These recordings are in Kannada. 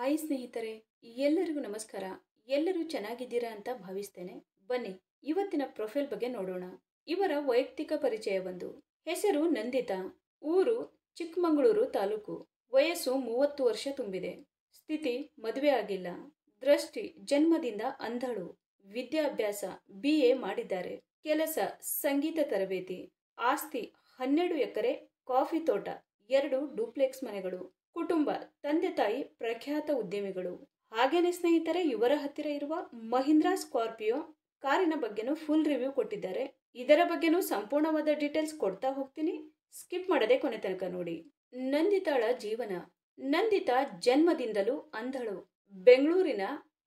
ಹಾಯ್ ಸ್ನೇಹಿತರೆ, ಎಲ್ಲರಿಗೂ ನಮಸ್ಕಾರ. ಎಲ್ಲರೂ ಚೆನ್ನಾಗಿದ್ದೀರಾ ಅಂತ ಭಾವಿಸ್ತೇನೆ. ಬನ್ನಿ ಇವತ್ತಿನ ಪ್ರೊಫೈಲ್ ಬಗ್ಗೆ ನೋಡೋಣ. ಇವರ ವೈಯಕ್ತಿಕ ಪರಿಚಯ ಬಂದು ಹೆಸರು ನಂದಿತಾ, ಊರು ಚಿಕ್ಕಮಗಳೂರು ತಾಲೂಕು, ವಯಸ್ಸು 30 ವರ್ಷ ತುಂಬಿದೆ, ಸ್ಥಿತಿ ಮದುವೆ ಆಗಿಲ್ಲ, ದೃಷ್ಟಿ ಜನ್ಮದಿಂದ ಅಂಧಳು, ವಿದ್ಯಾಭ್ಯಾಸ BA ಮಾಡಿದ್ದಾರೆ, ಕೆಲಸ ಸಂಗೀತ ತರಬೇತಿ, ಆಸ್ತಿ 12 ಎಕರೆ, ಕಾಫಿ ತೋಟ, 2 ಡೂಪ್ಲೆಕ್ಸ್ ಮನೆಗಳು, ಕುಟುಂಬ ತಂದೆ ತಾಯಿ ಪ್ರಖ್ಯಾತ ಉದ್ಯಮಿಗಳು. ಹಾಗೇನೆ ಸ್ನೇಹಿತರೆ, ಇವರ ಹತ್ತಿರ ಇರುವ ಮಹೀಂದ್ರಾ ಸ್ಕಾರ್ಪಿಯೋ ಕಾರಿನ ಬಗ್ಗೆನೂ ಫುಲ್ ರಿವ್ಯೂ ಕೊಟ್ಟಿದ್ದಾರೆ. ಇದರ ಬಗ್ಗೆನೂ ಸಂಪೂರ್ಣವಾದ ಡೀಟೇಲ್ಸ್ ಕೊಡ್ತಾ ಹೋಗ್ತೀನಿ, ಸ್ಕಿಪ್ ಮಾಡದೆ ಕೊನೆ ತನಕ ನೋಡಿ. ನಂದಿತಾಳ ಜೀವನ. ನಂದಿತಾ ಜನ್ಮದಿಂದಲೂ ಅಂಧಳು. ಬೆಂಗಳೂರಿನ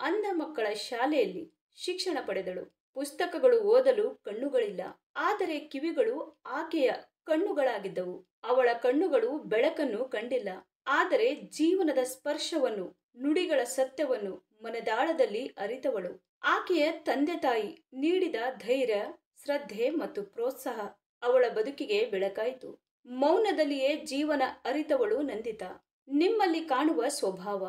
ಅಂಧ ಮಕ್ಕಳ ಶಾಲೆಯಲ್ಲಿ ಶಿಕ್ಷಣ ಪಡೆದಳು. ಪುಸ್ತಕಗಳು ಓದಲು ಕಣ್ಣುಗಳಿಲ್ಲ, ಆದರೆ ಕಿವಿಗಳು ಆಕೆಯ ಕಣ್ಣುಗಳಾಗಿದ್ದವು. ಅವಳ ಕಣ್ಣುಗಳು ಬೆಳಕನ್ನು ಕಂಡಿಲ್ಲ, ಆದರೆ ಜೀವನದ ಸ್ಪರ್ಶವನ್ನು, ನುಡಿಗಳ ಸತ್ಯವನ್ನು ಮನದಾಳದಲ್ಲಿ ಅರಿತವಳು. ಆಕೆಯ ತಂದೆ ತಾಯಿ ನೀಡಿದ ಧೈರ್ಯ, ಶ್ರದ್ಧೆ ಮತ್ತು ಪ್ರೋತ್ಸಾಹ ಅವಳ ಬದುಕಿಗೆ ಬೆಳಕಾಯಿತು. ಮೌನದಲ್ಲಿಯೇ ಜೀವನ ಅರಿತವಳು ನಂದಿತಾ. ನಿಮ್ಮಲ್ಲಿ ಕಾಣುವ ಸ್ವಭಾವ.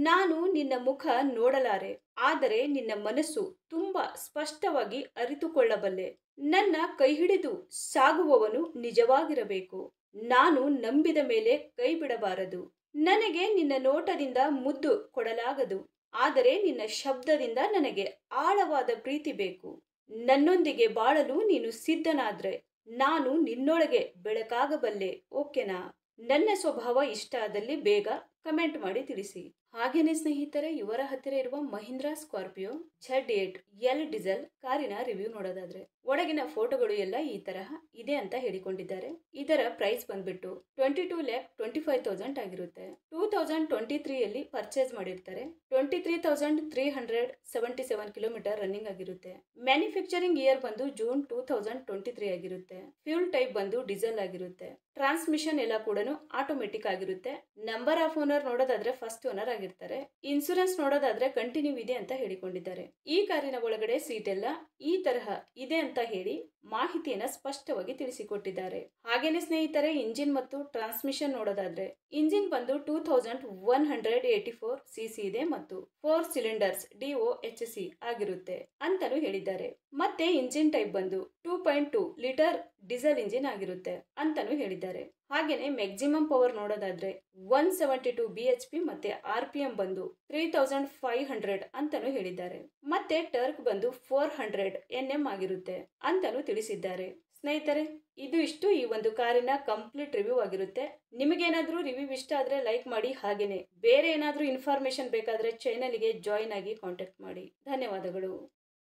ನಾನು ನಿನ್ನ ಮುಖ ನೋಡಲಾರೆ, ಆದರೆ ನಿನ್ನ ಮನಸ್ಸು ತುಂಬಾ ಸ್ಪಷ್ಟವಾಗಿ ಅರಿತುಕೊಳ್ಳಬಲ್ಲೆ. ನನ್ನ ಕೈ ಹಿಡಿದು ಸಾಗುವವನು ನಿಜವಾಗಿರಬೇಕು. ನಾನು ನಂಬಿದ ಮೇಲೆ ಕೈ ಬಿಡಬಾರದು. ನನಗೆ ನಿನ್ನ ನೋಟದಿಂದ ಮುದ್ದು ಕೊಡಲಾಗದು, ಆದರೆ ನಿನ್ನ ಶಬ್ದದಿಂದ ನನಗೆ ಆಳವಾದ ಪ್ರೀತಿ ಬೇಕು. ನನ್ನೊಂದಿಗೆ ಬಾಳಲು ನೀನು ಸಿದ್ಧನಾದ್ರೆ ನಾನು ನಿನ್ನೊಳಗೆ ಬೆಳಕಾಗಬಲ್ಲೆ, ಓಕೆನಾ? ನನ್ನ ಸ್ವಭಾವ ಇಷ್ಟ ಆದಲ್ಲಿ ಬೇಗ ಕಮೆಂಟ್ ಮಾಡಿ ತಿಳಿಸಿ. ಹಾಗೇನೆ ಸ್ನೇಹಿತರೆ, ಇವರ ಹತ್ತಿರ ಇರುವ Mahindra Scorpio Z8 L diesel ಕಾರಿನ ರಿವ್ಯೂ ನೋಡೋದಾದ್ರೆ, ಒಳಗಿನ ಫೋಟೋಗಳು ಎಲ್ಲ ಈ ತರಹ ಇದೆ ಅಂತ ಹೇಳಿಕೊಂಡಿದ್ದಾರೆ. ಇದರ ಪ್ರೈಸ್ ಬಂದ್ಬಿಟ್ಟು 22,25,000 ಆಗಿರುತ್ತೆ. 2023ಯಲ್ಲಿ ಪರ್ಚೇಸ್ ಮಾಡಿರ್ತಾರೆ. 23,377 ಕಿಲೋಮೀಟರ್ ರನ್ನಿಂಗ್ ಆಗಿರುತ್ತೆ. ಮ್ಯಾನುಫ್ಯಾಕ್ಚರಿಂಗ್ ಇಯರ್ ಬಂದು ಜೂನ್ 2023 ಆಗಿರುತ್ತೆ. ಫ್ಯೂಲ್ ಟೈಪ್ ಬಂದು ಡೀಸೆಲ್ ಆಗಿರುತ್ತೆ. ಟ್ರಾನ್ಸ್ಮಿಷನ್ ಎಲ್ಲ ಕೂಡ ಆಟೋಮೆಟಿಕ್ ಆಗಿರುತ್ತೆ. ನಂಬರ್ ಆಫ್ ಓನರ್ ನೋಡೋದಾದ್ರೆ ಫಸ್ಟ್ ಓನರ್ ಆಗಿರ್ತಾರೆ. ಇನ್ಸೂರೆನ್ಸ್ ನೋಡೋದಾದ್ರೆ ಕಂಟಿನ್ಯೂ ಇದೆ ಅಂತ ಹೇಳಿಕೊಂಡಿದ್ದಾರೆ. ಈ ಕಾರಿನ ಒಳಗಡೆ ಸೀಟ್ ಎಲ್ಲ ಈ ತರಹ ಇದೆ ಅಂತ ಹೇಳಿ ಮಾಹಿತಿಯನ್ನ ಸ್ಪಷ್ಟವಾಗಿ ತಿಳಿಸಿಕೊಟ್ಟಿದ್ದಾರೆ. ಹಾಗೇನೆ ಸ್ನೇಹಿತರೆ, ಇಂಜಿನ್ ಮತ್ತು ಟ್ರಾನ್ಸ್ಮಿಷನ್ ನೋಡೋದಾದ್ರೆ, ಇಂಜಿನ್ ಬಂದು 2184 cc ಇದೆ ಮತ್ತು 4 ಸಿಲಿಂಡರ್ಸ್ DOHC ಆಗಿರುತ್ತೆ ಅಂತಾನು ಹೇಳಿದ್ದಾರೆ. ಮತ್ತೆ ಇಂಜಿನ್ ಟೈಪ್ ಬಂದು 2.2 ಲೀಟರ್ ಡೀಸೆಲ್ ಇಂಜಿನ್ ಆಗಿರುತ್ತೆ ಅಂತಾನು ಹೇಳಿದ್ದಾರೆ. ಹಾಗೇನೆ ಮ್ಯಾಕ್ಸಿಮಮ್ ಪವರ್ ನೋಡೋದಾದ್ರೆ 172 BHP ಮತ್ತೆ RPM ಬಂದು 3500 ಅಂತಾನು ಹೇಳಿದ್ದಾರೆ. ಮತ್ತೆ ಟರ್ಕ್ ಬಂದು 400 Nm ಆಗಿರುತ್ತೆ ಅಂತಾನು ತಿಳಿಸಿದ್ದಾರೆ. ಸ್ನೇಹಿತರೆ, ಇದು ಇಷ್ಟು ಈ ಒಂದು ಕಾರಿನ ಕಂಪ್ಲೀಟ್ ರಿವ್ಯೂ ಆಗಿರುತ್ತೆ. ನಿಮಗೇನಾದ್ರೂ ರಿವ್ಯೂ ಇಷ್ಟ ಆದ್ರೆ ಲೈಕ್ ಮಾಡಿ. ಹಾಗೇನೆ ಬೇರೆ ಏನಾದ್ರೂ ಇನ್ಫಾರ್ಮೇಶನ್ ಬೇಕಾದ್ರೆ ಚಾನೆಲ್ಗೆ ಜಾಯಿನ್ ಆಗಿ ಕಾಂಟ್ಯಾಕ್ಟ್ ಮಾಡಿ. ಧನ್ಯವಾದಗಳು.